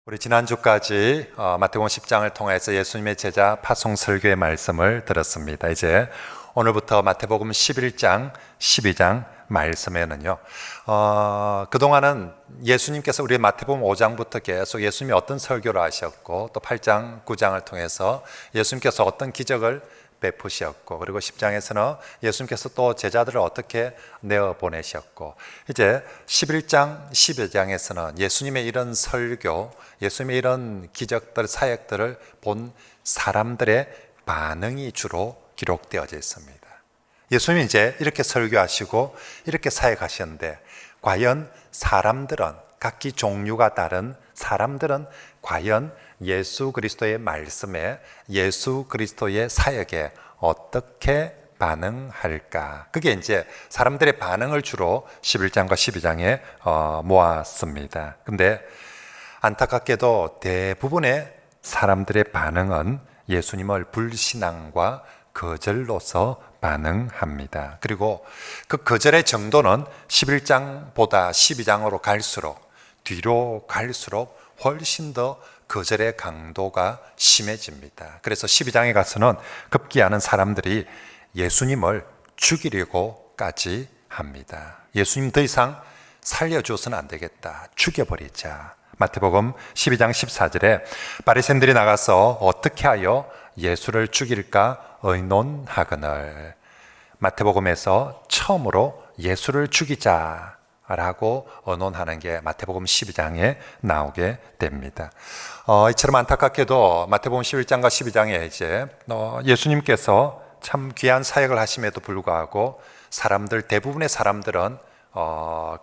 우리 지난주까지 마태복음 10장을 통해서 예수님의 제자 파송 설교의 말씀을 들었습니다. 이제 오늘부터 마태복음 11장, 12장 말씀에는요, 그동안은 예수님께서 우리 마태복음 5장부터 계속 예수님이 어떤 설교를 하셨고, 또 8장, 9장을 통해서 예수님께서 어떤 기적을 베푸셨고, 그리고 10장에서는 예수님께서 또 제자들을 어떻게 내어 보내셨고, 이제 11장, 12장에서는 예수님의 이런 설교, 예수님의 이런 기적들, 사역들을 본 사람들의 반응이 주로 기록되어져 있습니다. 예수님이 이제 이렇게 설교하시고 이렇게 사역하셨는데, 과연 사람들은, 각기 종류가 다른 사람들은 과연 예수 그리스도의 말씀에, 예수 그리스도의 사역에 어떻게 반응할까? 그게 이제 사람들의 반응을 주로 11장과 12장에 모았습니다. 근데 안타깝게도 대부분의 사람들의 반응은 예수님을 불신앙과 거절로서 반응합니다. 그리고 그 거절의 정도는 11장보다 12장으로 갈수록, 뒤로 갈수록 훨씬 더 거절의 강도가 심해집니다. 그래서 12장에 가서는 급기야는 사람들이 예수님을 죽이려고까지 합니다. 예수님 더 이상 살려줘서는 안 되겠다, 죽여버리자. 마태복음 12장 14절에 바리새인들이 나가서 어떻게 하여 예수를 죽일까 의논하거늘. 마태복음에서 처음으로 예수를 죽이자 라고 언론하는 게 마태복음 12장에 나오게 됩니다. 이처럼 안타깝게도 마태복음 11장과 12장에 이제 예수님께서 참 귀한 사역을 하심에도 불구하고 대부분의 사람들은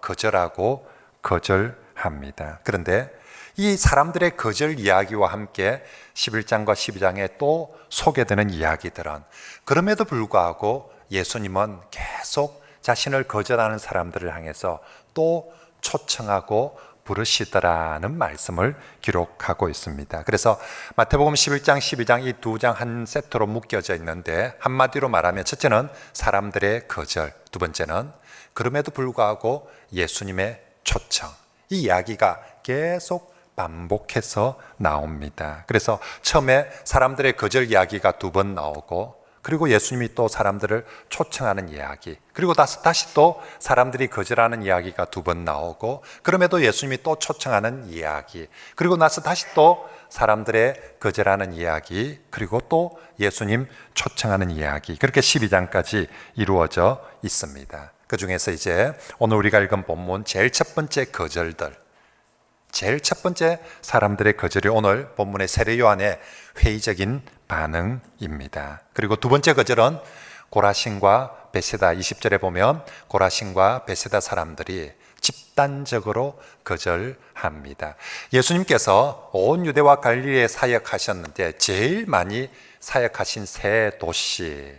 거절하고 거절합니다. 그런데 이 사람들의 거절 이야기와 함께 11장과 12장에 또 소개되는 이야기들은, 그럼에도 불구하고 예수님은 계속 자신을 거절하는 사람들을 향해서 또 초청하고 부르시더라는 말씀을 기록하고 있습니다. 그래서 마태복음 11장, 12장 이 두 장 한 세트로 묶여져 있는데, 한마디로 말하면 첫째는 사람들의 거절, 두 번째는 그럼에도 불구하고 예수님의 초청. 이 이야기가 계속 반복해서 나옵니다. 그래서 처음에 사람들의 거절 이야기가 두 번 나오고, 그리고 예수님이 또 사람들을 초청하는 이야기, 그리고 다시 또 사람들이 거절하는 이야기가 두 번 나오고, 그럼에도 예수님이 또 초청하는 이야기, 그리고 나서 다시 또 사람들의 거절하는 이야기, 그리고 또 예수님 초청하는 이야기, 그렇게 12장까지 이루어져 있습니다. 그 중에서 이제 오늘 우리가 읽은 본문 제일 첫 번째 거절들, 제일 첫 번째 사람들의 거절이 오늘 본문의 세례 요한의 회의적인 반응입니다. 그리고 두 번째 거절은 고라신과 베세다, 20절에 보면 고라신과 베세다 사람들이 집단적으로 거절합니다. 예수님께서 온 유대와 갈릴리에 사역하셨는데 제일 많이 사역하신 세 도시,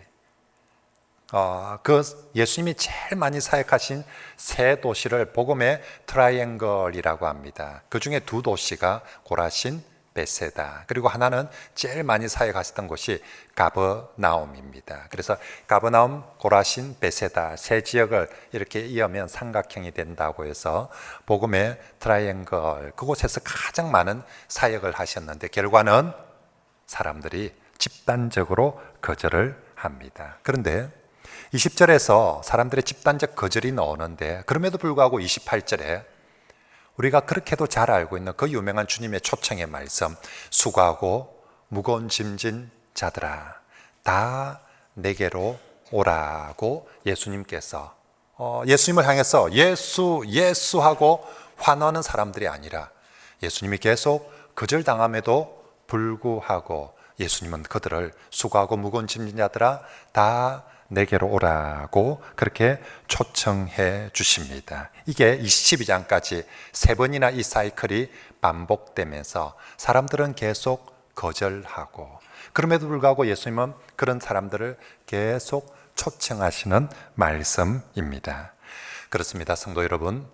예수님이 제일 많이 사역하신 세 도시를 복음의 트라이앵글이라고 합니다. 그 중에 두 도시가 고라신, 베세다, 그리고 하나는 제일 많이 사역하셨던 곳이 가버나움입니다. 그래서 가버나움, 고라신, 베세다 세 지역을 이렇게 이으면 삼각형이 된다고 해서 복음의 트라이앵글, 그곳에서 가장 많은 사역을 하셨는데, 결과는 사람들이 집단적으로 거절을 합니다. 그런데 20절에서 사람들의 집단적 거절이 나오는데, 그럼에도 불구하고 28절에 우리가 그렇게도 잘 알고 있는 그 유명한 주님의 초청의 말씀, 수고하고 무거운 짐진 자들아 다 내게로 오라고 예수님께서, 예수님을 향해서 예수 하고 환호하는 사람들이 아니라, 예수님이 계속 거절당함에도 불구하고 예수님은 그들을 수고하고 무거운 짐진 자들아 다 내게로 오라고 그렇게 초청해 주십니다. 이게 22장까지 세 번이나 이 사이클이 반복되면서 사람들은 계속 거절하고, 그럼에도 불구하고 예수님은 그런 사람들을 계속 초청하시는 말씀입니다. 그렇습니다. 성도 여러분,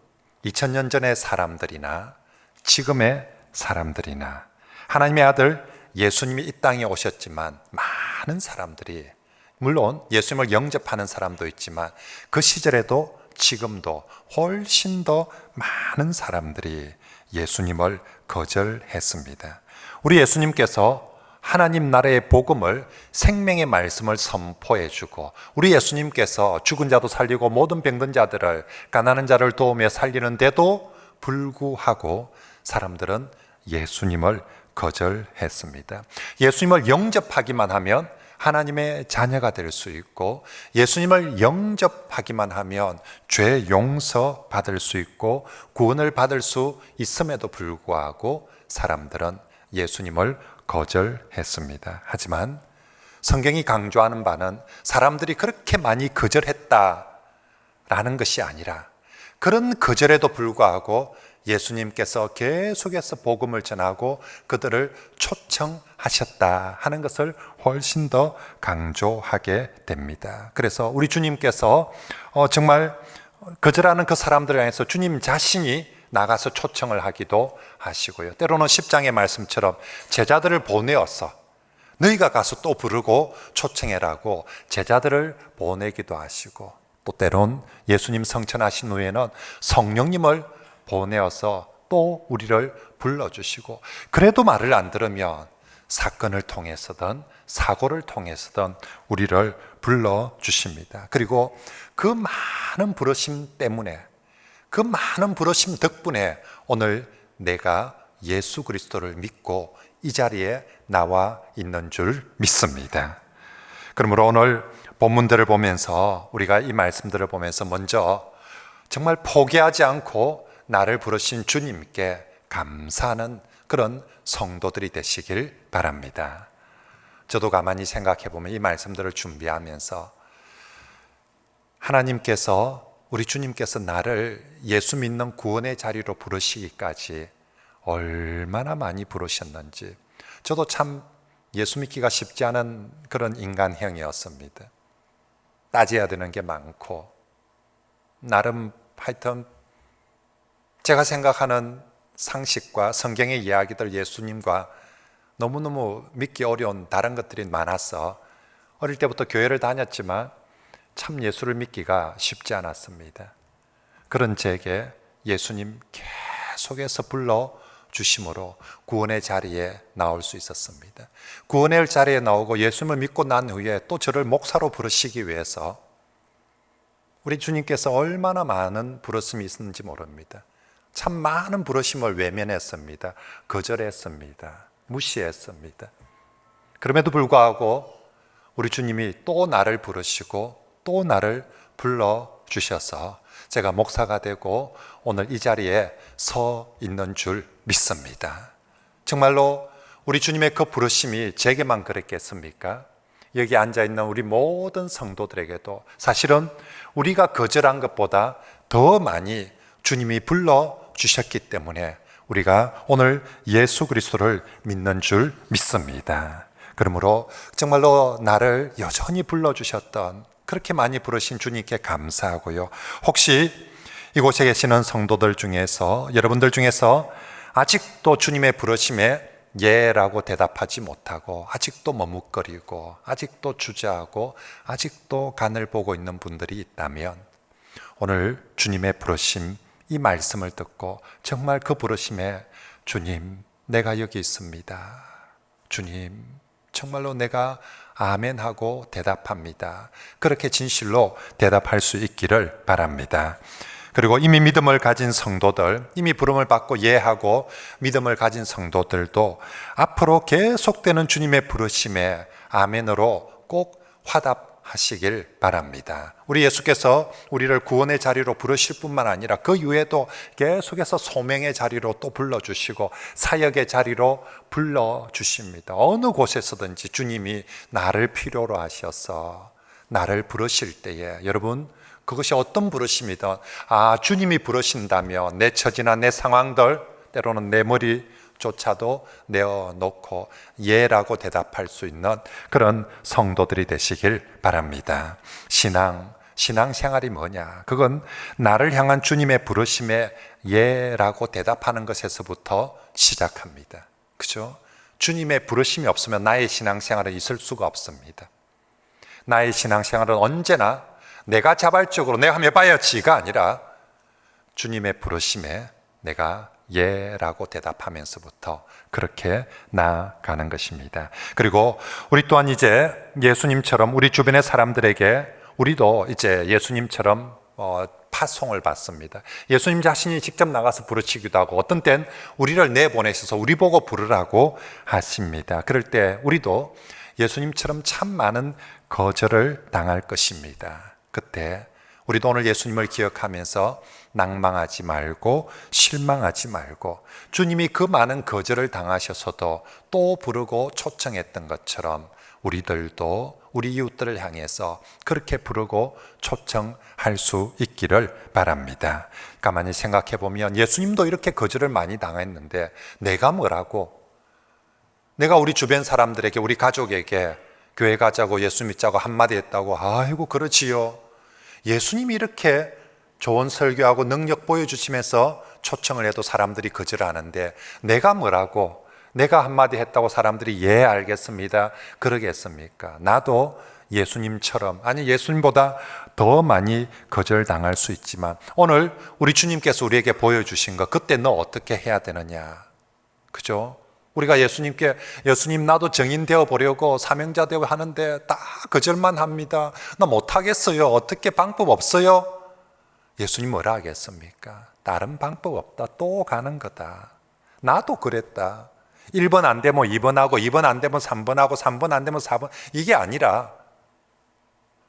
2000년 전의 사람들이나 지금의 사람들이나 하나님의 아들 예수님이 이 땅에 오셨지만, 많은 사람들이, 물론 예수님을 영접하는 사람도 있지만 그 시절에도 지금도 훨씬 더 많은 사람들이 예수님을 거절했습니다. 우리 예수님께서 하나님 나라의 복음을, 생명의 말씀을 선포해 주고, 우리 예수님께서 죽은 자도 살리고 모든 병든 자들을, 가난한 자를 도우며 살리는데도 불구하고 사람들은 예수님을 거절했습니다. 예수님을 영접하기만 하면 하나님의 자녀가 될 수 있고, 예수님을 영접하기만 하면 죄 용서 받을 수 있고 구원을 받을 수 있음에도 불구하고 사람들은 예수님을 거절했습니다. 하지만 성경이 강조하는 바는 사람들이 그렇게 많이 거절했다라는 것이 아니라, 그런 거절에도 불구하고 예수님께서 계속해서 복음을 전하고 그들을 초청하셨다 하는 것을 훨씬 더 강조하게 됩니다. 그래서 우리 주님께서 정말 거절하는 그 사람들을 향해서 주님 자신이 나가서 초청을 하기도 하시고요. 때로는 10장의 말씀처럼 제자들을 보내어서 너희가 가서 또 부르고 초청해라고 제자들을 보내기도 하시고, 또 때론 예수님 성천하신 후에는 성령님을 보내어서 또 우리를 불러주시고, 그래도 말을 안 들으면 사건을 통해서든 사고를 통해서든 우리를 불러주십니다. 그리고 그 많은 부르심 때문에, 그 많은 부르심 덕분에 오늘 내가 예수 그리스도를 믿고 이 자리에 나와 있는 줄 믿습니다. 그러므로 오늘 본문들을 보면서, 우리가 이 말씀들을 보면서 먼저 정말 포기하지 않고 나를 부르신 주님께 감사하는 그런 성도들이 되시길 바랍니다. 저도 가만히 생각해 보면 이 말씀들을 준비하면서 하나님께서, 우리 주님께서 나를 예수 믿는 구원의 자리로 부르시기까지 얼마나 많이 부르셨는지, 저도 참 예수 믿기가 쉽지 않은 그런 인간형이었습니다. 따져야 되는 게 많고, 나름 하여튼 제가 생각하는 상식과 성경의 이야기들, 예수님과 너무너무 믿기 어려운 다른 것들이 많아서 어릴 때부터 교회를 다녔지만 참 예수를 믿기가 쉽지 않았습니다. 그런 제게 예수님 계속해서 불러주심으로 구원의 자리에 나올 수 있었습니다. 구원의 자리에 나오고 예수님을 믿고 난 후에 또 저를 목사로 부르시기 위해서 우리 주님께서 얼마나 많은 부르심이 있었는지 모릅니다. 참 많은 부르심을 외면했습니다. 거절했습니다. 무시했습니다. 그럼에도 불구하고 우리 주님이 또 나를 부르시고 또 나를 불러주셔서 제가 목사가 되고 오늘 이 자리에 서 있는 줄 믿습니다. 정말로 우리 주님의 그 부르심이 제게만 그랬겠습니까? 여기 앉아있는 우리 모든 성도들에게도 사실은 우리가 거절한 것보다 더 많이 주님이 불러주셨기 때문에 우리가 오늘 예수 그리스도를 믿는 줄 믿습니다. 그러므로 정말로 나를 여전히 불러주셨던, 그렇게 많이 부르신 주님께 감사하고요. 혹시 이곳에 계시는 성도들 중에서, 여러분들 중에서 아직도 주님의 부르심에 예라고 대답하지 못하고 아직도 머뭇거리고 아직도 주저하고 아직도 간을 보고 있는 분들이 있다면, 오늘 주님의 부르심, 이 말씀을 듣고 정말 그 부르심에 주님 내가 여기 있습니다, 주님 정말로 내가 아멘 하고 대답합니다, 그렇게 진실로 대답할 수 있기를 바랍니다. 그리고 이미 믿음을 가진 성도들, 이미 부름을 받고 예하고 믿음을 가진 성도들도 앞으로 계속되는 주님의 부르심에 아멘으로 꼭 화답하시길 바랍니다. 우리 예수께서 우리를 구원의 자리로 부르실 뿐만 아니라 그 이후에도 계속해서 소명의 자리로 또 불러주시고 사역의 자리로 불러주십니다. 어느 곳에서든지 주님이 나를 필요로 하셔서 나를 부르실 때에, 여러분 그것이 어떤 부르심이든 주님이 부르신다면 내 처지나 내 상황들, 때로는 내 머리조차도 내어놓고 예라고 대답할 수 있는 그런 성도들이 되시길 바랍니다. 신앙생활이 뭐냐? 그건 나를 향한 주님의 부르심에 예라고 대답하는 것에서부터 시작합니다. 그죠? 주님의 부르심이 없으면 나의 신앙생활은 있을 수가 없습니다. 나의 신앙생활은 언제나 내가 자발적으로 내가 한번 해봐야지가 아니라 주님의 부르심에 내가 예라고 대답하면서부터 그렇게 나아가는 것입니다. 그리고 우리 또한 이제 예수님처럼 우리 주변의 사람들에게 우리도 이제 예수님처럼 파송을 받습니다. 예수님 자신이 직접 나가서 부르치기도 하고 어떤 땐 우리를 내보내셔서 우리 보고 부르라고 하십니다. 그럴 때 우리도 예수님처럼 참 많은 거절을 당할 것입니다. 그때 우리도 오늘 예수님을 기억하면서 낭망하지 말고 실망하지 말고 주님이 그 많은 거절을 당하셔서도 또 부르고 초청했던 것처럼 우리들도 우리 이웃들을 향해서 그렇게 부르고 초청할 수 있기를 바랍니다. 가만히 생각해 보면 예수님도 이렇게 거절을 많이 당했는데 내가 뭐라고? 내가 우리 주변 사람들에게 우리 가족에게 교회 가자고 예수 믿자고 한마디 했다고 아이고 그러지요. 예수님이 이렇게 좋은 설교하고 능력 보여주시면서 초청을 해도 사람들이 거절하는데 내가 뭐라고? 내가 한마디 했다고 사람들이 예 알겠습니다 그러겠습니까? 나도 예수님처럼 아니 예수님보다 더 많이 거절당할 수 있지만 오늘 우리 주님께서 우리에게 보여주신 것 그때 너 어떻게 해야 되느냐? 그죠? 우리가 예수님 나도 정인 되어 보려고 사명자 되어 하는데 다 거절만 합니다. 나 못하겠어요. 어떻게 방법 없어요? 예수님 뭐라 하겠습니까? 다른 방법 없다. 또 가는 거다. 나도 그랬다. 1번 안 되면 2번 하고 2번 안 되면 3번 하고 3번 안 되면 4번 이게 아니라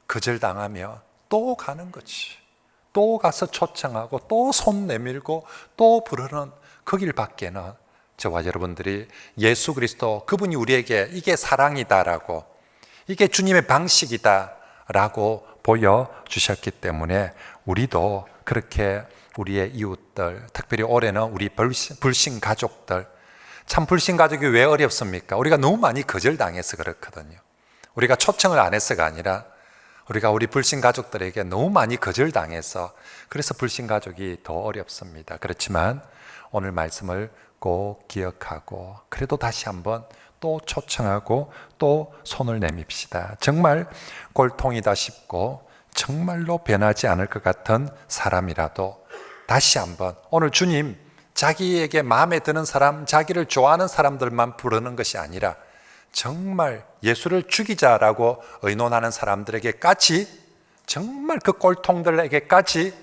거절당하면 또 가는 거지. 또 가서 초청하고 또 손 내밀고 또 부르는 그 길밖에는 저와 여러분들이 예수 그리스도 그분이 우리에게 이게 사랑이다라고 이게 주님의 방식이다라고 보여주셨기 때문에 우리도 그렇게 우리의 이웃들 특별히 올해는 우리 불신 가족들 참 불신 가족이 왜 어렵습니까? 우리가 너무 많이 거절당해서 그렇거든요. 우리가 초청을 안 해서가 아니라 우리가 우리 불신 가족들에게 너무 많이 거절당해서 그래서 불신 가족이 더 어렵습니다. 그렇지만 오늘 말씀을 꼭 기억하고 그래도 다시 한번 또 초청하고 또 손을 내밉시다. 정말 꼴통이다 싶고 정말로 변하지 않을 것 같은 사람이라도 다시 한번 오늘 주님 자기에게 마음에 드는 사람, 자기를 좋아하는 사람들만 부르는 것이 아니라 정말 예수를 죽이자라고 의논하는 사람들에게까지 정말 그 꼴통들에게까지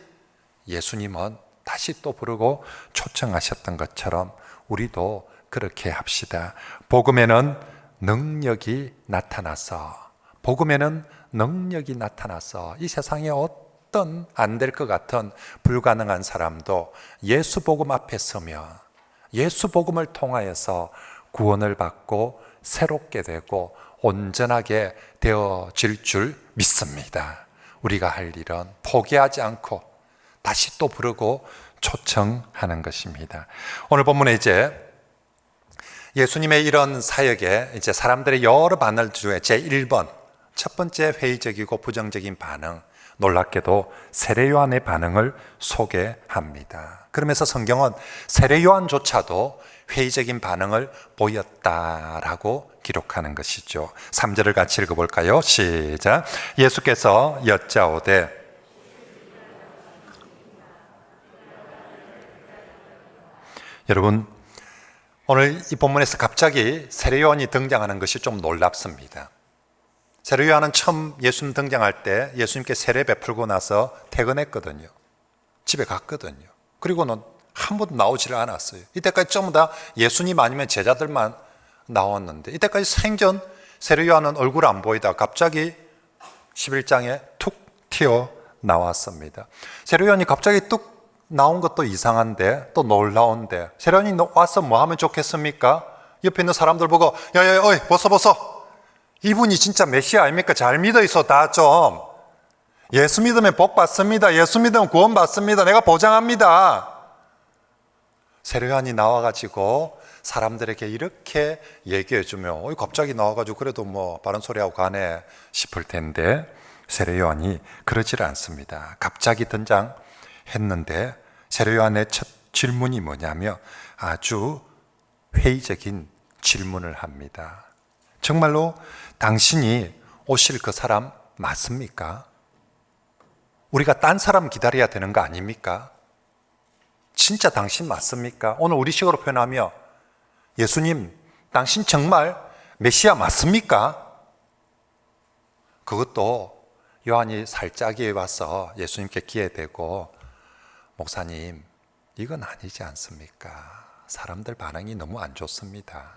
예수님은 다시 또 부르고 초청하셨던 것처럼 우리도 그렇게 합시다. 복음에는 능력이 나타나서 이 세상에 어떤 안 될 것 같은 불가능한 사람도 예수 복음 앞에 서면 예수 복음을 통하여서 구원을 받고 새롭게 되고 온전하게 되어질 줄 믿습니다. 우리가 할 일은 포기하지 않고 다시 또 부르고 초청하는 것입니다. 오늘 본문에 이제 예수님의 이런 사역에 이제 사람들의 여러 반응 중에 제1번 첫 번째 회의적이고 부정적인 반응, 놀랍게도 세례 요한의 반응을 소개합니다. 그러면서 성경은 세례 요한조차도 회의적인 반응을 보였다라고 기록하는 것이죠. 3절을 같이 읽어볼까요? 시작. 예수께서 여짜오되 여러분 오늘 이 본문에서 갑자기 세례 요한이 등장하는 것이 좀 놀랍습니다. 세례 요한은 처음 예수님 등장할 때 예수님께 세례 베풀고 나서 퇴근했거든요. 집에 갔거든요. 그리고는 한 번도 나오지를 않았어요. 이때까지 전부 다 예수님 아니면 제자들만 나왔는데 이때까지 생전 세례 요한은 얼굴 안 보이다 갑자기 11장에 툭 튀어 나왔습니다. 세례 요한이 갑자기 뚝 나온 것도 이상한데 또 놀라운데 세례 요한이 와서 뭐 하면 좋겠습니까? 옆에 있는 사람들 보고 야야야 어이 벗어 이분이 진짜 메시아 아닙니까? 잘 믿어 있어 다 좀. 예수 믿으면 복 받습니다. 예수 믿으면 구원 받습니다. 내가 보장합니다. 세례 요한이 나와가지고 사람들에게 이렇게 얘기해주면 갑자기 나와가지고 그래도 뭐 바른 소리하고 가네 싶을 텐데 세례 요한이 그러지를 않습니다. 갑자기 등장했는데 세례 요한의 첫 질문이 뭐냐면 아주 회의적인 질문을 합니다. 정말로 당신이 오실 그 사람 맞습니까? 우리가 딴 사람 기다려야 되는 거 아닙니까? 진짜 당신 맞습니까? 오늘 우리 식으로 표현하며 예수님, 당신 정말 메시아 맞습니까? 그것도 요한이 살짝이 와서 예수님께 기회되고 목사님, 이건 아니지 않습니까? 사람들 반응이 너무 안 좋습니다.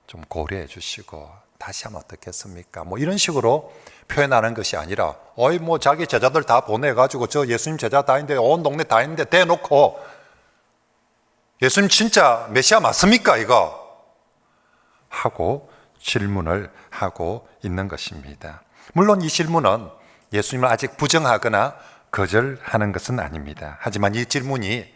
좀 고려해 주시고 다시 하면 어떻겠습니까? 뭐 이런 식으로 표현하는 것이 아니라 뭐 자기 제자들 다 보내가지고 저 예수님 제자 다 있는데 온 동네 다 있는데 대놓고 예수님 진짜 메시아 맞습니까? 이거 하고 질문을 하고 있는 것입니다. 물론 이 질문은 예수님을 아직 부정하거나 거절하는 것은 아닙니다. 하지만 이 질문이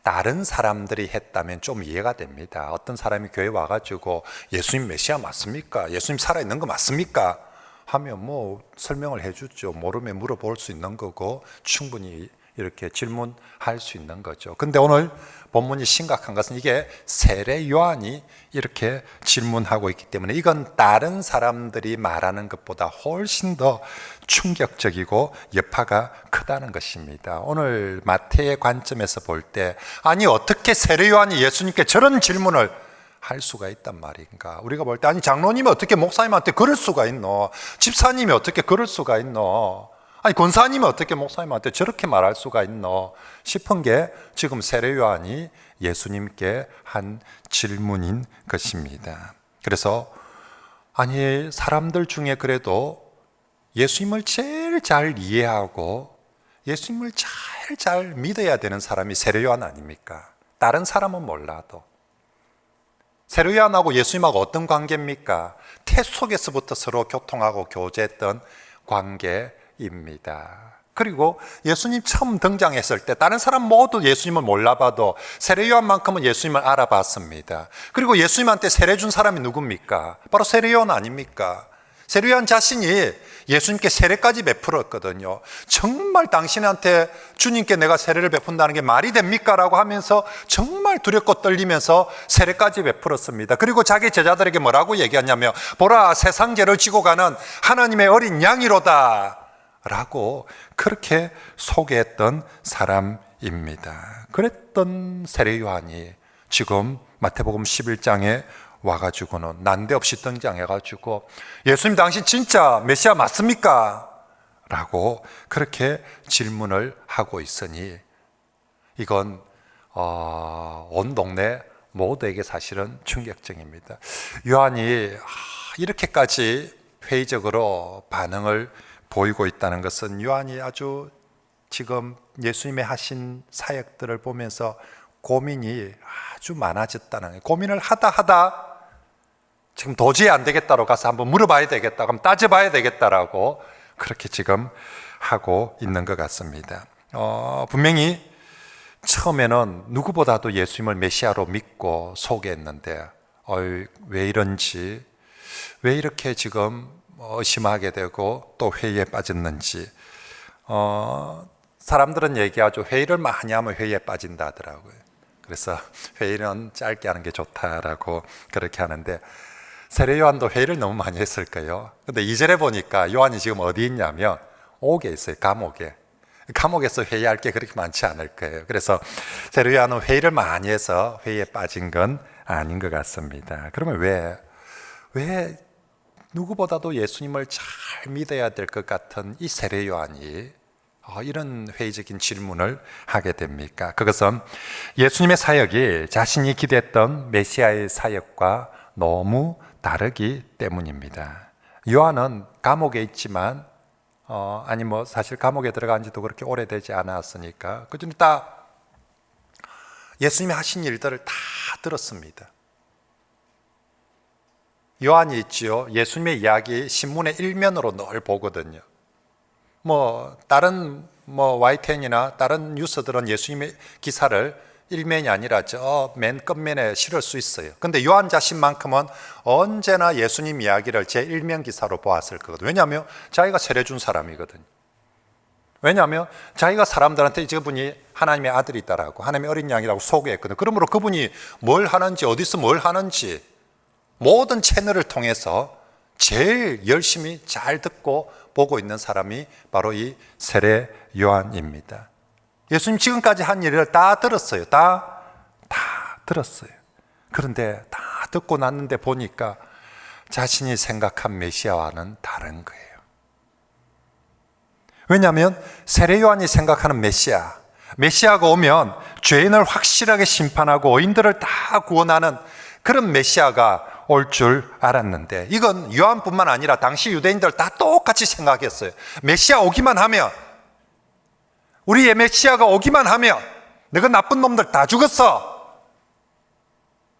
다른 사람들이 했다면 좀 이해가 됩니다. 어떤 사람이 교회 와가지고 예수님 메시아 맞습니까? 예수님 살아있는 거 맞습니까? 하면 뭐 설명을 해주죠. 모르면 물어볼 수 있는 거고 충분히 이렇게 질문할 수 있는 거죠. 근데 오늘 본문이 심각한 것은 이게 세례 요한이 이렇게 질문하고 있기 때문에 이건 다른 사람들이 말하는 것보다 훨씬 더 충격적이고 여파가 크다는 것입니다. 오늘 마태의 관점에서 볼 때 아니 어떻게 세례 요한이 예수님께 저런 질문을 할 수가 있단 말인가? 우리가 볼 때 아니 장로님이 어떻게 목사님한테 그럴 수가 있노? 집사님이 어떻게 그럴 수가 있노? 아니 권사님이 어떻게 목사님한테 저렇게 말할 수가 있노? 싶은 게 지금 세례 요한이 예수님께 한 질문인 것입니다. 그래서 아니 사람들 중에 그래도 예수님을 제일 잘 이해하고 예수님을 잘 믿어야 되는 사람이 세례 요한 아닙니까? 다른 사람은 몰라도 세례 요한하고 예수님하고 어떤 관계입니까? 태 속에서부터 서로 교통하고 교제했던 관계입니다. 그리고 예수님 처음 등장했을 때 다른 사람 모두 예수님을 몰라봐도 세례 요한만큼은 예수님을 알아봤습니다. 그리고 예수님한테 세례 준 사람이 누굽니까? 바로 세례 요한 아닙니까? 세례 요한 자신이 예수님께 세례까지 베풀었거든요. 정말 당신한테 주님께 내가 세례를 베푼다는 게 말이 됩니까? 라고 하면서 정말 두렵고 떨리면서 세례까지 베풀었습니다. 그리고 자기 제자들에게 뭐라고 얘기하냐면 보라 세상 죄를 지고 가는 하나님의 어린 양이로다 라고 그렇게 소개했던 사람입니다. 그랬던 세례 요한이 지금 마태복음 11장에 와가지고는 난데없이 등장해가지고 예수님 당신 진짜 메시아 맞습니까? 라고 그렇게 질문을 하고 있으니 이건 온 동네 모두에게 사실은 충격적입니다. 요한이 이렇게까지 회의적으로 반응을 보이고 있다는 것은 요한이 아주 지금 예수님의 하신 사역들을 보면서 고민이 아주 많아졌다는 거예요. 고민을 하다 지금 도저히 안 되겠다로 가서 한번 물어봐야 되겠다, 그럼 따져봐야 되겠다라고 그렇게 지금 하고 있는 것 같습니다. 분명히 처음에는 누구보다도 예수님을 메시아로 믿고 소개했는데 왜 이런지, 왜 이렇게 지금 의심하게 되고 또 회의에 빠졌는지 사람들은 얘기하죠. 회의를 많이 하면 회의에 빠진다 하더라고요. 그래서 회의는 짧게 하는 게 좋다라고 그렇게 하는데 세례 요한도 회의를 너무 많이 했을 거예요. 근데 2절에 보니까 요한이 지금 어디 있냐면 옥에 있어요. 감옥에. 감옥에서 회의할 게 그렇게 많지 않을 거예요. 그래서 세례 요한은 회의를 많이 해서 회의에 빠진 건 아닌 것 같습니다. 그러면 왜 누구보다도 예수님을 잘 믿어야 될 것 같은 이 세례 요한이 이런 회의적인 질문을 하게 됩니까? 그것은 예수님의 사역이 자신이 기대했던 메시아의 사역과 너무 다르기 때문입니다. 요한은 감옥에 있지만 사실 감옥에 들어간 지도 그렇게 오래되지 않았으니까 그전에 다 예수님이 하신 일들을 다 들었습니다. 요한이 있지요. 예수님의 이야기 신문의 일면으로 늘 보거든요. 다른 YTN이나 다른 뉴스들은 예수님의 기사를 일면이 아니라 저 맨 끝면에 실을 수 있어요. 근데 요한 자신만큼은 언제나 예수님 이야기를 제 일면 기사로 보았을 거거든요. 왜냐하면 자기가 세례 준 사람이거든요. 왜냐하면 자기가 사람들한테 저분이 하나님의 아들이다라고 하나님의 어린 양이라고 소개했거든요. 그러므로 그분이 뭘 하는지 어디서 뭘 하는지 모든 채널을 통해서 제일 열심히 잘 듣고 보고 있는 사람이 바로 이 세례 요한입니다. 예수님 지금까지 한 일을 다 들었어요. 다 들었어요. 그런데 다 듣고 났는데 보니까 자신이 생각한 메시아와는 다른 거예요. 왜냐하면 세례 요한이 생각하는 메시아가 오면 죄인을 확실하게 심판하고 의인들을 다 구원하는 그런 메시아가 올 줄 알았는데, 이건 요한뿐만 아니라 당시 유대인들 다 똑같이 생각했어요. 메시아 오기만 하면, 우리의 메시아가 오기만 하면 너가 나쁜 놈들 다 죽었어.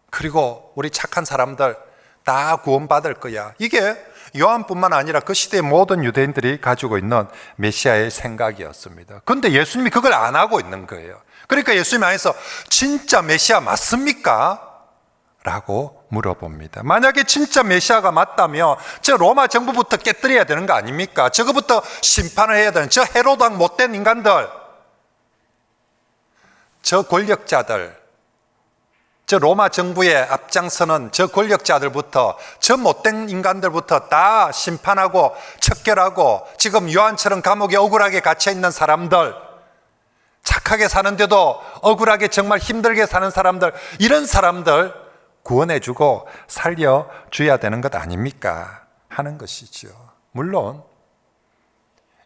그리고 우리 착한 사람들 다 구원받을 거야. 이게 요한뿐만 아니라 그 시대의 모든 유대인들이 가지고 있는 메시아의 생각이었습니다. 그런데 예수님이 그걸 안 하고 있는 거예요. 그러니까 예수님 안에서 진짜 메시아 맞습니까? 라고 물어봅니다. 만약에 진짜 메시아가 맞다면 저 로마 정부부터 깨뜨려야 되는 거 아닙니까? 저거부터 심판을 해야 되는, 저 헤로당 못된 인간들, 저 권력자들, 저 로마 정부에 앞장서는 저 권력자들부터, 저 못된 인간들부터 다 심판하고 척결하고, 지금 요한처럼 감옥에 억울하게 갇혀있는 사람들, 착하게 사는데도 억울하게 정말 힘들게 사는 사람들, 이런 사람들 구원해주고 살려줘야 되는 것 아닙니까? 하는 것이죠. 물론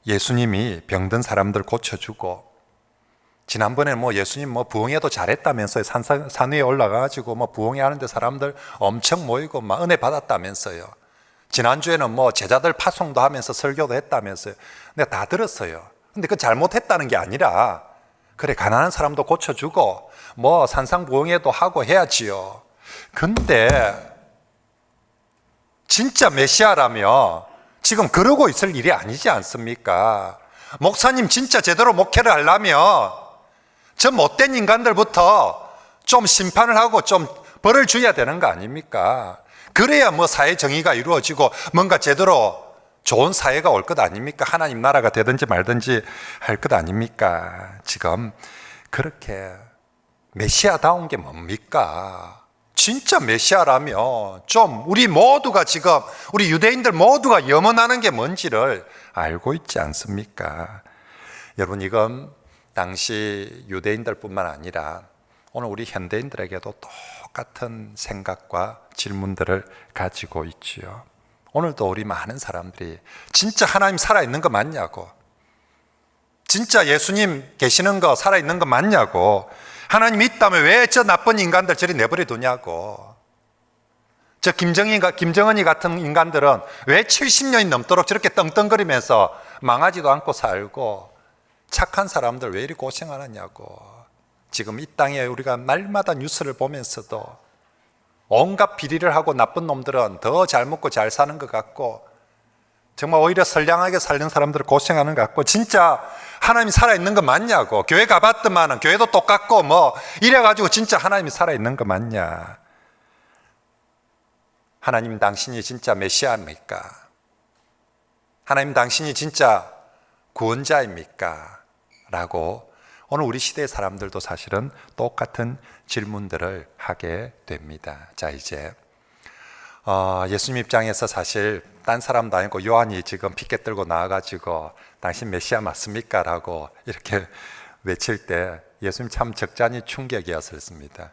예수님이 병든 사람들 고쳐주고, 지난번에 예수님 부흥회도 잘했다면서요. 산 위에 올라가가지고 부흥회 하는데 사람들 엄청 모이고 막 은혜 받았다면서요. 지난주에는 제자들 파송도 하면서 설교도 했다면서요. 내가 다 들었어요. 근데 그 잘못했다는 게 아니라, 그래, 가난한 사람도 고쳐주고 산상 부흥회도 하고 해야지요. 근데 진짜 메시아라면 지금 그러고 있을 일이 아니지 않습니까? 목사님 진짜 제대로 목회를 하려면 저 못된 인간들부터 좀 심판을 하고 좀 벌을 줘야 되는 거 아닙니까? 그래야 사회 정의가 이루어지고 뭔가 제대로 좋은 사회가 올 것 아닙니까? 하나님 나라가 되든지 말든지 할 것 아닙니까? 지금 그렇게 메시아다운 게 뭡니까? 진짜 메시아라면 좀 우리 모두가 지금, 우리 유대인들 모두가 염원하는 게 뭔지를 알고 있지 않습니까? 여러분, 이건 당시 유대인들뿐만 아니라 오늘 우리 현대인들에게도 똑같은 생각과 질문들을 가지고 있지요. 오늘도 우리 많은 사람들이 진짜 하나님 살아있는 거 맞냐고, 진짜 예수님 계시는 거 살아있는 거 맞냐고, 하나님 있다면 왜 저 나쁜 인간들 저리 내버려 두냐고, 저 김정은이 같은 인간들은 왜 70년이 넘도록 저렇게 떵떵거리면서 망하지도 않고 살고, 착한 사람들 왜 이리 고생하느냐고. 지금 이 땅에 우리가 날마다 뉴스를 보면서도 온갖 비리를 하고 나쁜 놈들은 더 잘 먹고 잘 사는 것 같고, 정말 오히려 선량하게 살는 사람들은 고생하는 것 같고, 진짜 하나님이 살아있는 거 맞냐고. 교회 가봤더만은 교회도 똑같고 이래가지고 진짜 하나님이 살아있는 거 맞냐. 하나님 당신이 진짜 메시아입니까? 하나님 당신이 진짜 구원자입니까? 라고 오늘 우리 시대의 사람들도 사실은 똑같은 질문들을 하게 됩니다. 자, 이제 예수님 입장에서 사실 딴 사람도 아니고 요한이 지금 피켓 들고 나와가지고 당신 메시아 맞습니까? 라고 이렇게 외칠 때 예수님 참 적잖이 충격이었습니다.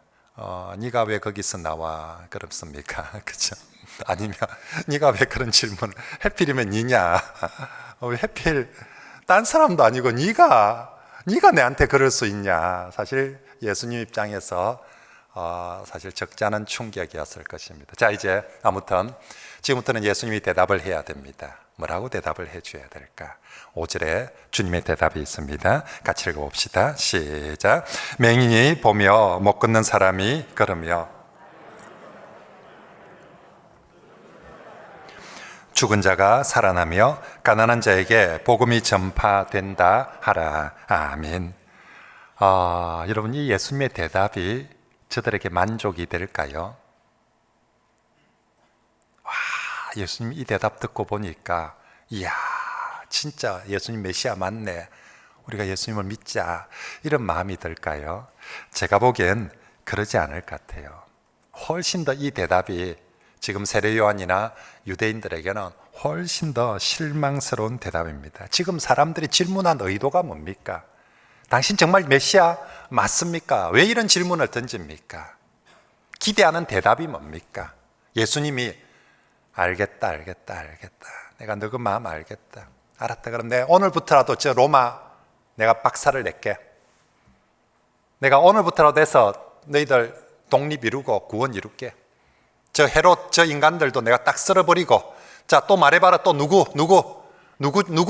네가 왜 거기서 나와 그렇습니까? 그죠? 아니면 네가 왜 그런 질문을, 해필이면 니냐? 왜 해필 딴 사람도 아니고 네가 내한테 그럴 수 있냐? 사실 예수님 입장에서 사실 적지 않은 충격이었을 것입니다. 자, 이제 아무튼 지금부터는 예수님이 대답을 해야 됩니다. 뭐라고 대답을 해줘야 될까? 5절에 주님의 대답이 있습니다. 같이 읽어봅시다. 시작. 맹인이 보며 못 걷는 사람이 걸으며 죽은 자가 살아나며 가난한 자에게 복음이 전파된다 하라. 아멘. 여러분, 이 예수님의 대답이 저들에게 만족이 될까요? 예수님 이 대답 듣고 보니까 이야, 진짜 예수님 메시아 맞네, 우리가 예수님을 믿자, 이런 마음이 들까요? 제가 보기엔 그러지 않을 것 같아요. 훨씬 더 이 대답이 지금 세례 요한이나 유대인들에게는 훨씬 더 실망스러운 대답입니다. 지금 사람들이 질문한 의도가 뭡니까? 당신 정말 메시아 맞습니까? 왜 이런 질문을 던집니까? 기대하는 대답이 뭡니까? 예수님이 알겠다. 내가 너 그 마음 알겠다. 알았다. 그럼 내가 오늘부터라도 저 로마 내가 박살을 낼게. 내가 오늘부터라도 해서 너희들 독립 이루고 구원 이룰게. 저 헤롯 저 인간들도 내가 딱 썰어버리고. 자, 또 말해봐라. 또 누구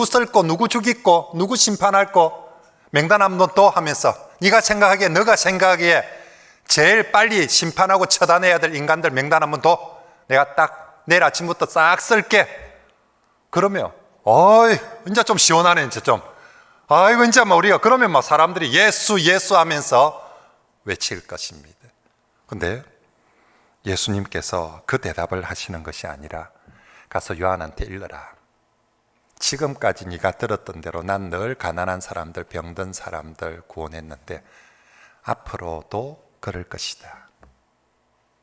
썰고 누구 죽이고 누구 심판할 거 명단 한번 또 하면서 너가 생각하기에 제일 빨리 심판하고 처단해야 될 인간들 명단 한번 더 내가 딱 내일 아침부터 싹 쓸게. 그러면 어이 이제 좀 시원하네. 이제 좀 아이고 이제 뭐 우리가 그러면 막 사람들이 예수 하면서 외칠 것입니다. 근데 예수님께서 그 대답을 하시는 것이 아니라 가서 요한한테 일러라. 지금까지 네가 들었던 대로 난 늘 가난한 사람들, 병든 사람들 구원했는데 앞으로도 그럴 것이다.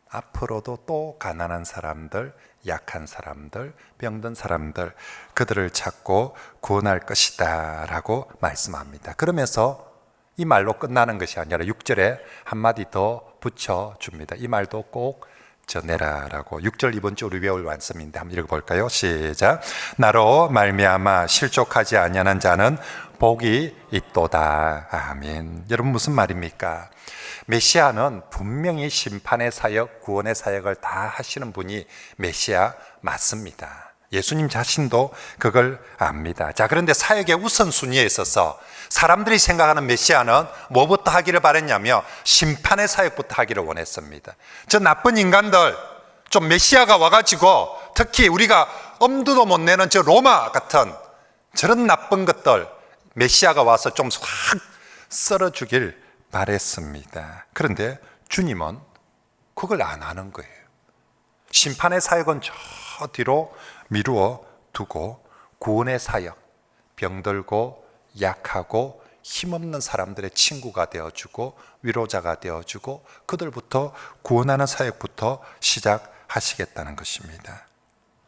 앞으로도 또 가난한 사람들, 약한 사람들, 병든 사람들 그들을 찾고 구원할 것이다 라고 말씀합니다. 그러면서 이 말로 끝나는 것이 아니라 6절에 한마디 더 붙여줍니다. 이 말도 꼭 전해라 라고. 6절 이번 주 우리 외울 말씀인데 한번 읽어볼까요? 시작. 나로 말미암아 실족하지 아니하는 자는 복이 있도다. 아멘. 여러분 무슨 말입니까? 메시아는 분명히 심판의 사역, 구원의 사역을 다 하시는 분이 메시아 맞습니다. 예수님 자신도 그걸 압니다. 자, 그런데 사역의 우선순위에 있어서 사람들이 생각하는 메시아는 뭐부터 하기를 바랬냐며 심판의 사역부터 하기를 원했습니다. 저 나쁜 인간들, 좀 메시아가 와가지고 특히 우리가 엄두도 못 내는 저 로마 같은 저런 나쁜 것들 메시아가 와서 좀 확 썰어주길 바랬습니다. 그런데 주님은 그걸 안 하는 거예요. 심판의 사역은 저 뒤로 미루어 두고 구원의 사역, 병들고 약하고 힘없는 사람들의 친구가 되어주고 위로자가 되어주고 그들부터 구원하는 사역부터 시작하시겠다는 것입니다.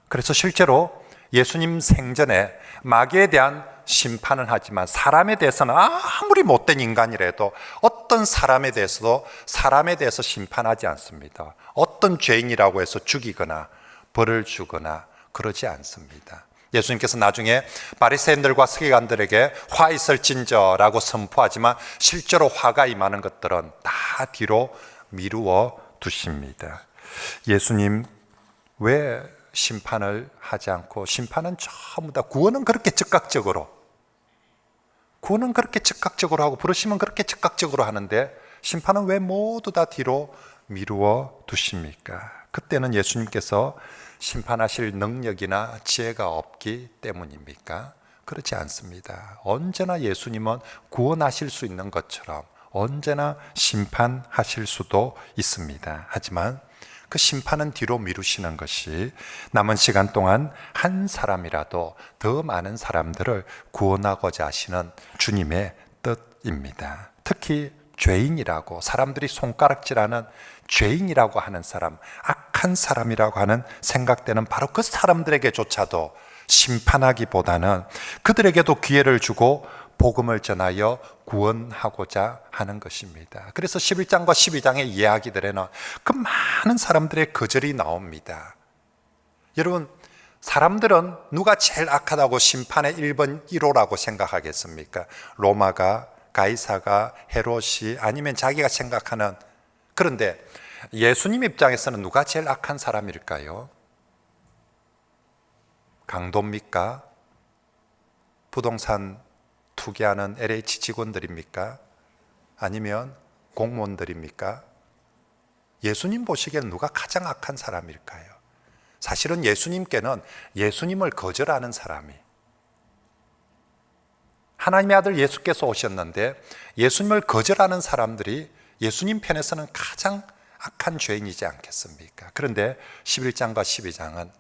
그래서 실제로 예수님 생전에 마귀에 대한 심판은 하지만 사람에 대해서는 아무리 못된 인간이라도 어떤 사람에 대해서도 사람에 대해서 심판하지 않습니다. 어떤 죄인이라고 해서 죽이거나 벌을 주거나 그러지 않습니다. 예수님께서 나중에 바리새인들과 서기관들에게 화 있을진저라고 선포하지만 실제로 화가 임하는 것들은 다 뒤로 미루어 두십니다. 예수님 왜 심판을 하지 않고 심판은 전부 다 구원은 그렇게 즉각적으로 하고 부르시면 그렇게 즉각적으로 하는데 심판은 왜 모두 다 뒤로 미루어 두십니까? 그때는 예수님께서 심판하실 능력이나 지혜가 없기 때문입니까? 그렇지 않습니다. 언제나 예수님은 구원하실 수 있는 것처럼 언제나 심판하실 수도 있습니다. 하지만 그 심판은 뒤로 미루시는 것이 남은 시간 동안 한 사람이라도 더 많은 사람들을 구원하고자 하시는 주님의 뜻입니다. 특히 죄인이라고 사람들이 손가락질하는 죄인이라고 하는 사람, 악한 사람이라고 하는 생각되는 바로 그 사람들에게조차도 심판하기보다는 그들에게도 기회를 주고 복음을 전하여 구원하고자 하는 것입니다. 그래서 11장과 12장의 이야기들에는 그 많은 사람들의 거절이 나옵니다. 여러분, 사람들은 누가 제일 악하다고 심판의 1번 1호라고 생각하겠습니까? 로마가, 가이사가, 헤롯이, 아니면 자기가 생각하는. 그런데 예수님 입장에서는 누가 제일 악한 사람일까요? 강도입니까? 부동산 투기하는 LH 직원들입니까? 아니면 공무원들입니까? 예수님 보시기에는 누가 가장 악한 사람일까요? 사실은 예수님께는 예수님을 거절하는 사람이, 하나님의 아들 예수께서 오셨는데 예수님을 거절하는 사람들이 예수님 편에서는 가장 악한 죄인이지 않겠습니까? 그런데 11장과 12장은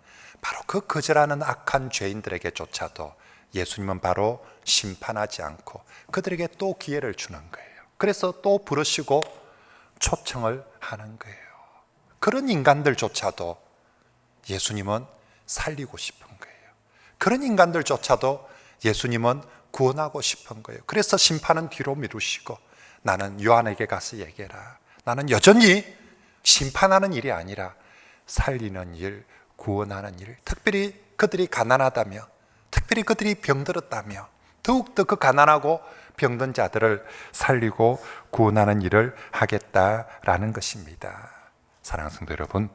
바로 그 거절하는 악한 죄인들에게조차도 예수님은 바로 심판하지 않고 그들에게 또 기회를 주는 거예요. 그래서 또 부르시고 초청을 하는 거예요. 그런 인간들조차도 예수님은 살리고 싶은 거예요. 그런 인간들조차도 예수님은 구원하고 싶은 거예요. 그래서 심판은 뒤로 미루시고 나는 요한에게 가서 얘기해라. 나는 여전히 심판하는 일이 아니라 살리는 일, 구원하는 일, 특별히 그들이 가난하다며, 특별히 그들이 병들었다며 더욱더 그 가난하고 병든 자들을 살리고 구원하는 일을 하겠다라는 것입니다. 사랑하는 성도 여러분,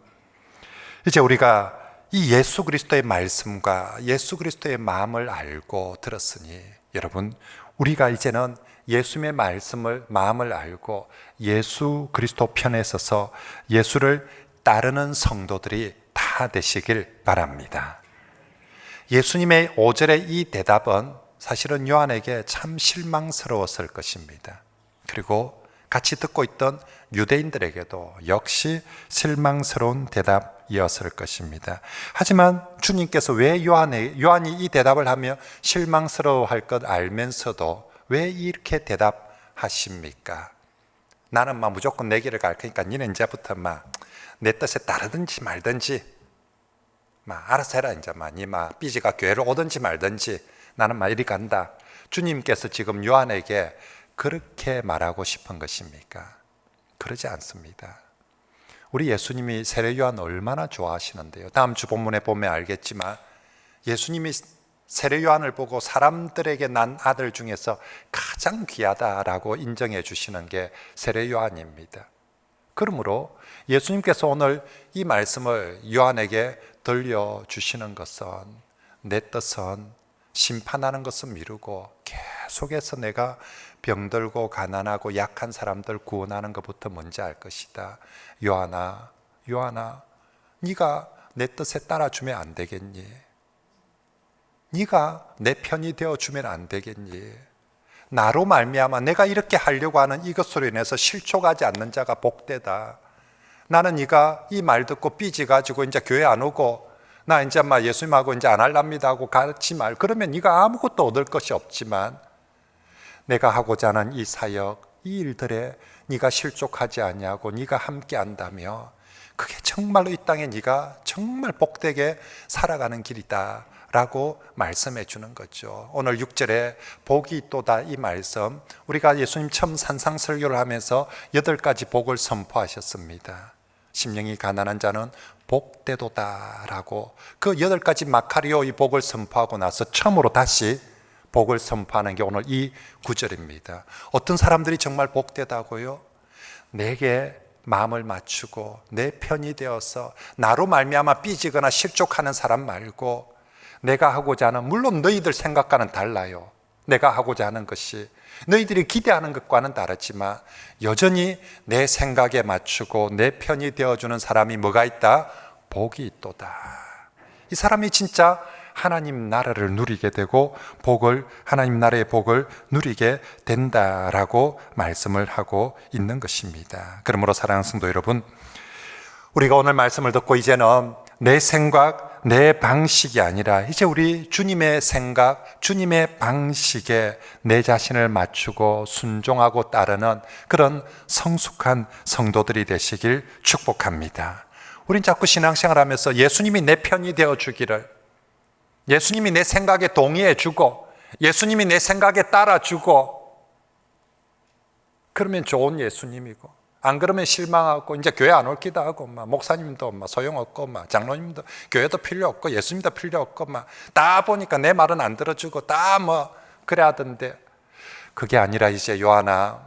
이제 우리가 이 예수 그리스도의 말씀과 예수 그리스도의 마음을 알고 들었으니 여러분, 우리가 이제는 예수님의 말씀을, 마음을 알고 예수 그리스도 편에 서서 예수를 따르는 성도들이 다 되시길 바랍니다. 예수님의 5절의 이 대답은 사실은 요한에게 참 실망스러웠을 것입니다. 그리고 같이 듣고 있던 유대인들에게도 역시 실망스러운 대답이었을 것입니다. 하지만 주님께서 왜 요한이 이 대답을 하며 실망스러워할 것 알면서도 왜 이렇게 대답하십니까? 나는 무조건 내 길을 갈 테니까 니는 이제부터 내 뜻에 따르든지 말든지 알아서 해라. 이제 니 삐지가 교회를 오든지 말든지 나는 이리 간다. 주님께서 지금 요한에게 그렇게 말하고 싶은 것입니까? 그러지 않습니다. 우리 예수님이 세례 요한 얼마나 좋아하시는데요. 다음 주 본문에 보면 알겠지만 예수님이 세례 요한을 보고 사람들에게 난 아들 중에서 가장 귀하다라고 인정해 주시는 게 세례 요한입니다. 그러므로 예수님께서 오늘 이 말씀을 요한에게 들려주시는 것은 내 뜻은 심판하는 것은 미루고 계속해서 내가 병들고 가난하고 약한 사람들 구원하는 것부터 먼저 할 것이다. 요한아, 네가 내 뜻에 따라주면 안 되겠니? 네가 내 편이 되어주면 안 되겠니? 나로 말미암아 내가 이렇게 하려고 하는 이것으로 인해서 실족하지 않는 자가 복되다. 나는 네가 이 말 듣고 삐지가지고 이제 교회 안 오고 나 이제 예수님하고 이제 안 할랍니다 하고 가지 말. 그러면 네가 아무것도 얻을 것이 없지만 내가 하고자 하는 이 사역, 이 일들에 네가 실족하지 아니하고 네가 함께 한다며 그게 정말로 이 땅에 네가 정말 복되게 살아가는 길이다 라고 말씀해 주는 거죠. 오늘 6절에 복이 있도다 이 말씀, 우리가 예수님 처음 산상설교를 하면서 8가지 복을 선포하셨습니다. 심령이 가난한 자는 복되도다 라고 그 8가지 마카리오 이 복을 선포하고 나서 처음으로 다시 복을 선포하는 게 오늘 이 9절입니다. 어떤 사람들이 정말 복되다고요? 내게 마음을 맞추고 내 편이 되어서 나로 말미암아 삐지거나 실족하는 사람 말고 내가 하고자 하는, 물론 너희들 생각과는 달라요. 내가 하고자 하는 것이 너희들이 기대하는 것과는 다르지만 여전히 내 생각에 맞추고 내 편이 되어주는 사람이 뭐가 있다? 복이 있도다. 이 사람이 진짜 하나님 나라를 누리게 되고 하나님 나라의 복을 누리게 된다라고 말씀을 하고 있는 것입니다. 그러므로 사랑하는 성도 여러분, 우리가 오늘 말씀을 듣고 이제는 내 생각, 내 방식이 아니라 이제 우리 주님의 생각, 주님의 방식에 내 자신을 맞추고 순종하고 따르는 그런 성숙한 성도들이 되시길 축복합니다. 우린 자꾸 신앙생활 하면서 예수님이 내 편이 되어주기를, 예수님이 내 생각에 동의해주고 예수님이 내 생각에 따라주고 그러면 좋은 예수님이고, 안 그러면 실망하고 이제 교회 안 올 기도 하고 목사님도 소용없고 장로님도 교회도 필요 없고 예수님도 필요 없고 다 보니까 내 말은 안 들어주고 다 그래 하던데, 그게 아니라 이제 요한아,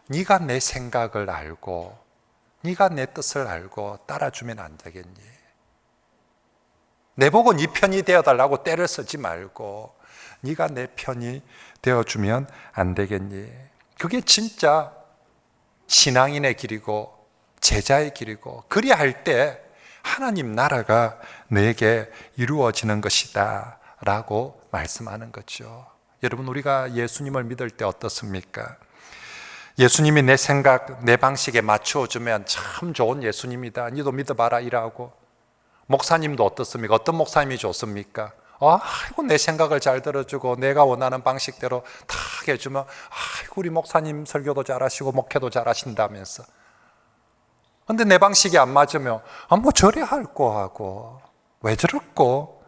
네가 내 생각을 알고 네가 내 뜻을 알고 따라주면 안 되겠니? 내보고 네 편이 되어달라고 때를 쓰지 말고 네가 내 편이 되어주면 안 되겠니? 그게 진짜 신앙인의 길이고 제자의 길이고, 그리할 때 하나님 나라가 너에게 이루어지는 것이다 라고 말씀하는 거죠. 여러분, 우리가 예수님을 믿을 때 어떻습니까? 예수님이 내 생각, 내 방식에 맞추어주면 참 좋은 예수님이다, 니도 믿어봐라 이라고. 목사님도 어떻습니까? 어떤 목사님이 좋습니까? 아이고 내 생각을 잘 들어주고 내가 원하는 방식대로 다 해주면 아이고 우리 목사님 설교도 잘하시고 목회도 잘하신다면서. 근데 내 방식이 안 맞으면 뭐 저래 할 거 하고 왜 저렇고.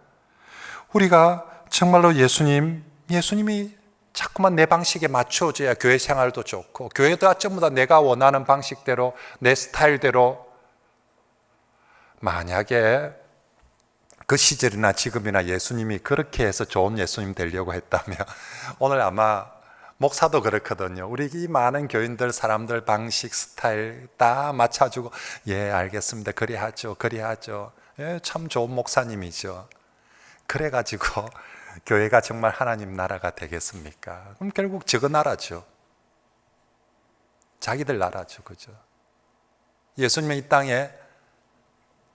우리가 정말로 예수님이 자꾸만 내 방식에 맞춰줘야 교회 생활도 좋고, 교회도 전부 다 내가 원하는 방식대로 내 스타일대로. 만약에 그 시절이나 지금이나 예수님이 그렇게 해서 좋은 예수님 되려고 했다면 오늘 아마 목사도 그렇거든요. 우리 이 많은 교인들 사람들 방식 스타일 다 맞춰주고 예 알겠습니다 그리하죠 예, 참 좋은 목사님이죠. 그래가지고 교회가 정말 하나님 나라가 되겠습니까? 그럼 결국 저거 나라죠. 자기들 나라죠. 그죠? 예수님은 이 땅에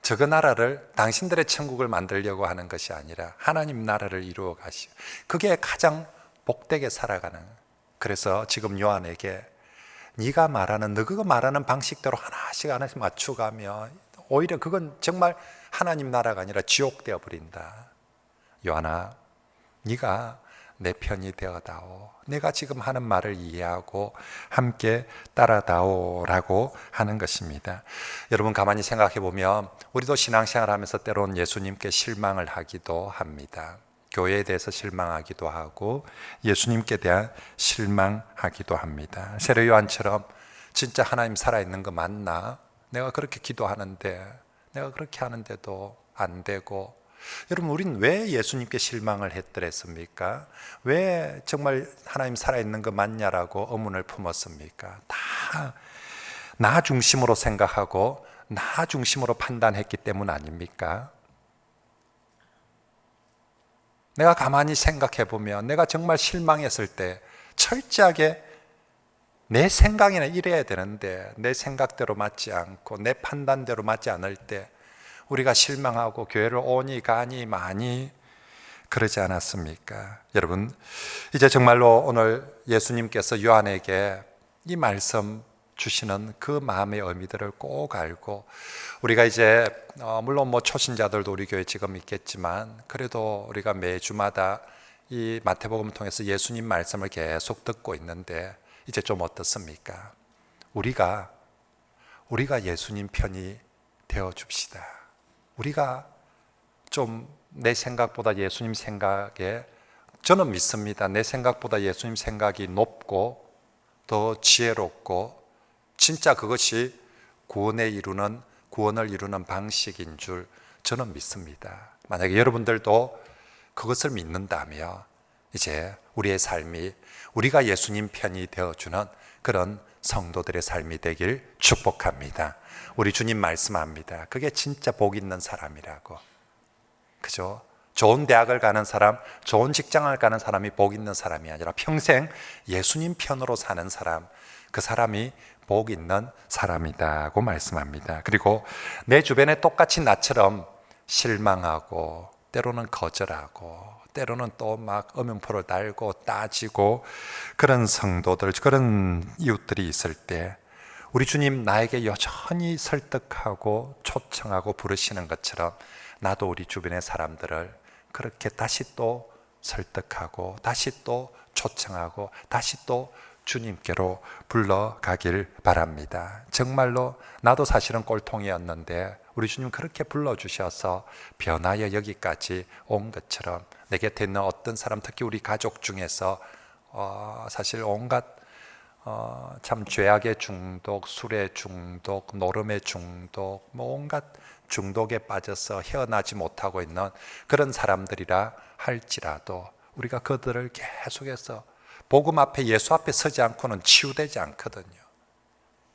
저거 나라를 당신들의 천국을 만들려고 하는 것이 아니라 하나님 나라를 이루어 가시고, 그게 가장 복되게 살아가는. 그래서 지금 요한에게 네가 말하는 너가 말하는 방식대로 하나씩 맞춰가며 오히려 그건 정말 하나님 나라가 아니라 지옥 되어 버린다. 요한아, 네가 내 편이 되어다오. 내가 지금 하는 말을 이해하고 함께 따라다오라고 하는 것입니다. 여러분 가만히 생각해 보면 우리도 신앙생활 하면서 때로는 예수님께 실망을 하기도 합니다. 교회에 대해서 실망하기도 하고 예수님께 대한 실망하기도 합니다. 세례 요한처럼 진짜 하나님 살아있는 거 맞나? 내가 그렇게 기도하는데, 내가 그렇게 하는데도 안 되고. 여러분, 우린 왜 예수님께 실망을 했더랬습니까? 왜 정말 하나님 살아있는 거 맞냐라고 의문을 품었습니까? 다 나 중심으로 생각하고 나 중심으로 판단했기 때문 아닙니까? 내가 가만히 생각해 보면 내가 정말 실망했을 때 철저하게 내 생각에는 이래야 되는데 내 생각대로 맞지 않고 내 판단대로 맞지 않을 때 우리가 실망하고 교회를 오니 가니 많이 그러지 않았습니까? 여러분, 이제 정말로 오늘 예수님께서 요한에게 이 말씀 주시는 그 마음의 의미들을 꼭 알고, 우리가 이제 물론 초신자들도 우리 교회 지금 있겠지만 그래도 우리가 매주마다 이 마태복음을 통해서 예수님 말씀을 계속 듣고 있는데 이제 좀 어떻습니까? 우리가 예수님 편이 되어 줍시다. 우리가 좀 내 생각보다 예수님 생각에, 저는 믿습니다. 내 생각보다 예수님 생각이 높고 더 지혜롭고 진짜 그것이 구원을 이루는 방식인 줄 저는 믿습니다. 만약에 여러분들도 그것을 믿는다면 이제 우리의 삶이 우리가 예수님 편이 되어주는 그런 성도들의 삶이 되길 축복합니다. 우리 주님 말씀합니다. 그게 진짜 복 있는 사람이라고. 그죠? 좋은 대학을 가는 사람, 좋은 직장을 가는 사람이 복 있는 사람이 아니라 평생 예수님 편으로 사는 사람, 그 사람이 복 있는 사람이다고 말씀합니다. 그리고 내 주변에 똑같이 나처럼 실망하고 때로는 거절하고 때로는 또 막 엄연포를 달고 따지고 그런 성도들, 그런 이웃들이 있을 때 우리 주님 나에게 여전히 설득하고 초청하고 부르시는 것처럼 나도 우리 주변의 사람들을 그렇게 다시 또 설득하고 다시 또 초청하고 다시 또 주님께로 불러가길 바랍니다. 정말로 나도 사실은 꼴통이었는데 우리 주님 그렇게 불러주셔서 변하여 여기까지 온 것처럼 내 곁에 있는 어떤 사람, 특히 우리 가족 중에서 사실 온갖 참 죄악의 중독, 술의 중독, 노름의 중독, 온갖 중독에 빠져서 헤어나지 못하고 있는 그런 사람들이라 할지라도 우리가 그들을 계속해서 복음 앞에, 예수 앞에 서지 않고는 치유되지 않거든요.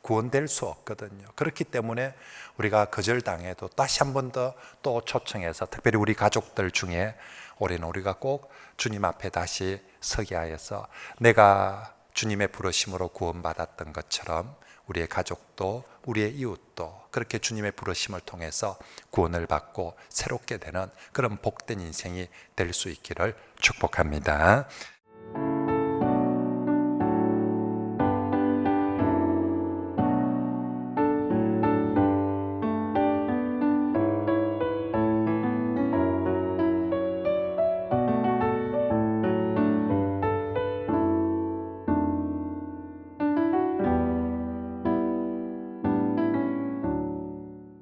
구원될 수 없거든요. 그렇기 때문에 우리가 거절당해도 다시 한 번 더 또 초청해서, 특별히 우리 가족들 중에 올해는 우리가 꼭 주님 앞에 다시 서게 하여서 내가 주님의 부르심으로 구원받았던 것처럼 우리의 가족도 우리의 이웃도 그렇게 주님의 부르심을 통해서 구원을 받고 새롭게 되는 그런 복된 인생이 될 수 있기를 축복합니다.